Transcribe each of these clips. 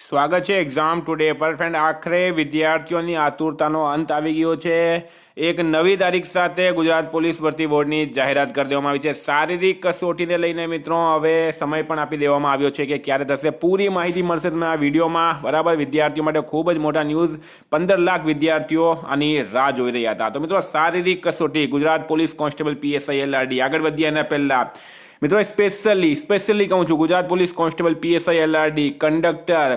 સ્વાગત છે exam today પર ફ્રેન્ડ. આખરે વિદ્યાર્થીઓની આતુરતાનો અંત આવી ગયો છે. એક નવી તારીખ સાથે ગુજરાત પોલીસ ભરતી બોર્ડની જાહેરાત કરી દેવામાં આવી છે. શારીરિક કસોટીને લઈને મિત્રો હવે સમય પણ આપી દેવામાં આવ્યો છે કે ક્યારે થશે. પૂરી માહિતી મળશે તમને આ વિડીયોમાં. બરાબર, વિદ્યાર્થીઓ માટે ખૂબ જ મોટા ન્યૂઝ. 15 લાખ વિદ્યાર્થીઓ આની રાહ જોઈ રહ્યા હતા. તો મિત્રો, શારીરિક કસોટી Gujarat police constable PSI LRD આગળ વધ્યા એના પહેલા મિત્રો સ્પેશિયલી કહું છું, Gujarat police constable PSI LRD conductor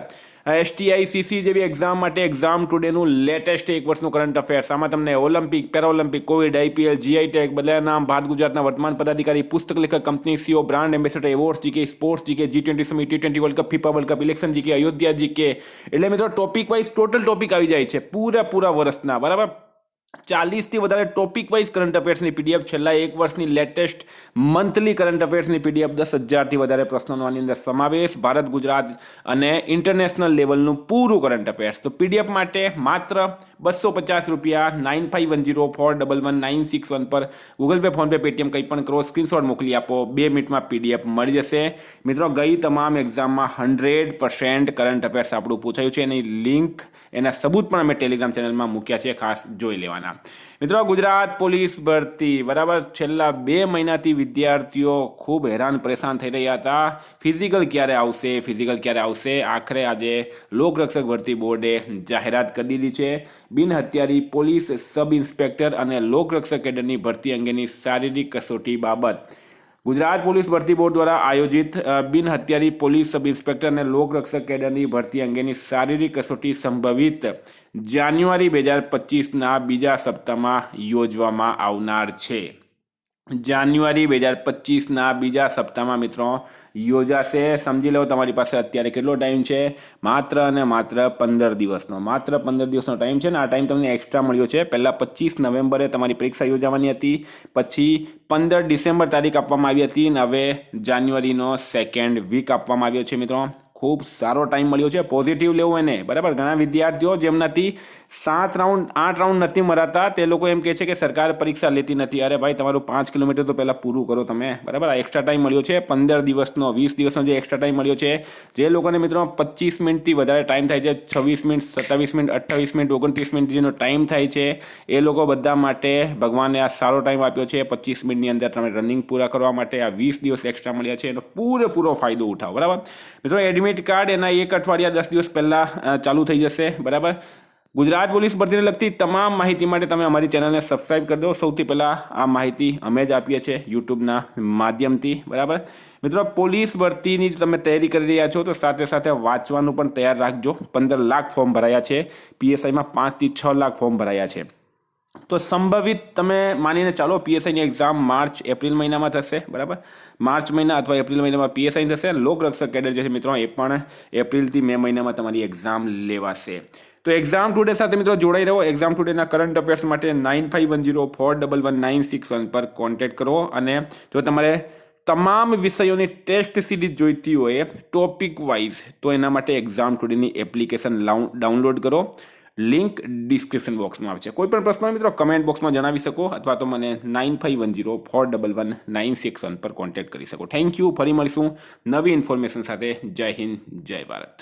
STICC જેવી એક્ઝામ માટે એક્ઝામ ટુડેનું લેટેસ્ટ 1 વર્ષનું કરંટ અફેર્સ. આમાં તમને Olympic, Paralympic, Covid, IPL, GI tag, બદલાયા નામ, ભારત ગુજરાતના વર્તમાન પદાધિકારી, પુસ્તક લેખક, company CEO, brand ambassador, awards GK, sports GK, G20 summit, T20 world cup, FIFA world cup, election GK, Ayodhya GK, એટલે મિત્રો ટોપિક વાઇઝ ટોટલ ટોપિક આવી જાય છે પૂરા વર્ષના. બરાબર, 40 થી વધારે ટોપિક વાઇઝ કરંટ અફેર્સની PDF, છેલ્લા 1 વર્ષની લેટેસ્ટ મંથલી કરંટ અફેર્સની PDF, 10,000થી વધારે પ્રશ્નોનો આની અંદર સમાવેશ, ભારત ગુજરાત અને ઇન્ટરનેશનલ લેવલનું પૂરું કરંટ અફેર્સ. તો PDF માટે માત્ર 250 રૂપિયા 9510411961 પર ગૂગલ પે, ફોનપે, પેટીએમ કંઈ પણ કરો, સ્ક્રીનશોટ મોકલી આપો, 2 મિનિટમાં PDF મળી જશે. મિત્રો, ગઈ તમામ એક્ઝામમાં 100% કરંટ અફેર્સ આપણું પૂછાયું છે. એની લિંક, એના સબૂત પણ અમે ટેલિગ્રામ ચેનલમાં મૂક્યા છે, ખાસ જોઈ લેવાના. મિત્રો, ગુજરાત પોલીસ ભરતી, બરાબર, છેલ્લા 2 મહિનાથી વિદ્યાર્થીઓ ખૂબ હેરાન પરેશાન થઈ રહ્યા હતા. ફિઝિકલ ક્યારે આવશે. આખરે આજે લોકરક્ષક ભરતી બોર્ડે જાહેરાત કરી દીધી છે. બિનહથિયારી પોલીસ સબ ઇન્સ્પેક્ટર અને લોકરક્ષક કેડરની ભરતી અંગેની શારીરિક કસોટી બાબત ગુજરાત પોલીસ ભરતી બોર્ડ દ્વારા આયોજિત બિનહથિયારી પોલીસ સબ ઇન્સ્પેક્ટર અને લોકરક્ષક કેડરની ભરતી અંગેની શારીરિક કસોટી સંભવિત જાન્યુઆરી 2025ના બીજા સપ્તાહમાં યોજવામાં આવનાર છે. જાન્યુઆરી 2025ના બીજા સપ્તાહમાં મિત્રો યોજાશે. સમજી લો, તમારી પાસે અત્યારે કેટલો ટાઈમ છે? માત્ર અને માત્ર 15 દિવસનો. માત્ર 15 દિવસનો ટાઈમ છે ને આ ટાઈમ તમને એક્સ્ટ્રા મળ્યો છે. પહેલાં 25 નવેમ્બરે તમારી પરીક્ષા યોજાવાની હતી, પછી 15 ડિસેમ્બર તારીખ આપવામાં આવી હતી, અને હવે જાન્યુઆરીનો 2nd વીક આપવામાં આવ્યો છે. મિત્રો, ખૂબ સારો ટાઈમ મળ્યો છે. પોઝિટિવ લેવું એને. બરાબર, ઘણા વિદ્યાર્થીઓ જેમનાથી 7 રાઉન્ડ 8 રાઉન્ડ નથી મરાતા તે લોકો એમ કહે છે કે સરકાર પરીક્ષા લેતી નથી. અરે ભાઈ, તમારું 5 કિલોમીટર તો પહેલાં પૂરું કરો તમે. બરાબર, આ એક્સ્ટ્રા ટાઈમ મળ્યો છે 15 દિવસનો, 20 દિવસનો જે એક્સ્ટ્રા ટાઈમ મળ્યો છે. જે લોકોને મિત્રો 25 મિનિટથી વધારે ટાઈમ થાય છે, 26 મિનિટ, 27 મિનિટ, 28 મિનિટ, 29 મિનિટ જેનો ટાઈમ થાય છે, એ લોકો બધા માટે ભગવાને આ સારો ટાઈમ આપ્યો છે. 25 મિનિટની અંદર તમે રનિંગ પૂરા કરવા માટે આ 20 દિવસ એક્સ્ટ્રા મળ્યા છે. એનો પૂરેપૂરો ફાયદો ઉઠાવો. બરાબર મિત્રો, એડમિટ કાર્ડ એના 1 અઠવાડિયા 10 દિવસ પહેલાં ચાલુ થઈ જશે. બરાબર, ગુજરાત પોલીસ ભરતીને લગતી તમામ માહિતી માટે તમે અમારી ચેનલને સબસ્ક્રાઇબ કરી દો. સૌથી પહેલાં આ માહિતી અમે જ આપીએ છીએ યુટ્યુબના માધ્યમથી. બરાબર મિત્રો, પોલીસ ભરતીની તમે તૈયારી કરી રહ્યા છો તો સાથે સાથે વાંચવાનું પણ તૈયાર રાખજો. 15 લાખ ફોર્મ ભરાયા છે. PSIમાં 5 થી 6 લાખ ફોર્મ ભરાયા છે. તો સંભવિત તમે માનીને ચાલો PSIની એક્ઝામ માર્ચ એપ્રિલ મહિનામાં થશે. બરાબર, માર્ચ મહિના અથવા એપ્રિલ મહિનામાં PSI થશે. લોકરક્ષક કેડર જે છે મિત્રો, એ પણ એપ્રિલથી મે મહિનામાં તમારી એક્ઝામ લેવાશે. તો એક્ઝામ ટુડે સાથે મિત્રો જોડાઈ રહો. એક્ઝામ ટુડેના કરંટ અફેર્સ માટે 9510411961 પર કોન્ટેક્ટ કરો. અને જો તમારે તમામ વિષયોની ટેસ્ટ સિરીઝ જોઈતી હોય ટોપિક વાઇઝ, તો એના માટે એક્ઝામ ટુડેની એપ્લિકેશન ડાઉનલોડ કરો. લિંક ડિસ્ક્રિપ્શન બોક્સમાં આવે છે. કોઈ પણ પ્રશ્ન હોય મિત્રો કમેન્ટ બોક્સમાં જણાવી શકો, અથવા તો મને 9510411961 પર કોન્ટેક્ટ કરી શકો. Thank you. ફરી મળીશું નવી ઇન્ફોર્મેશન સાથે. જય હિન્દ, જય ભારત.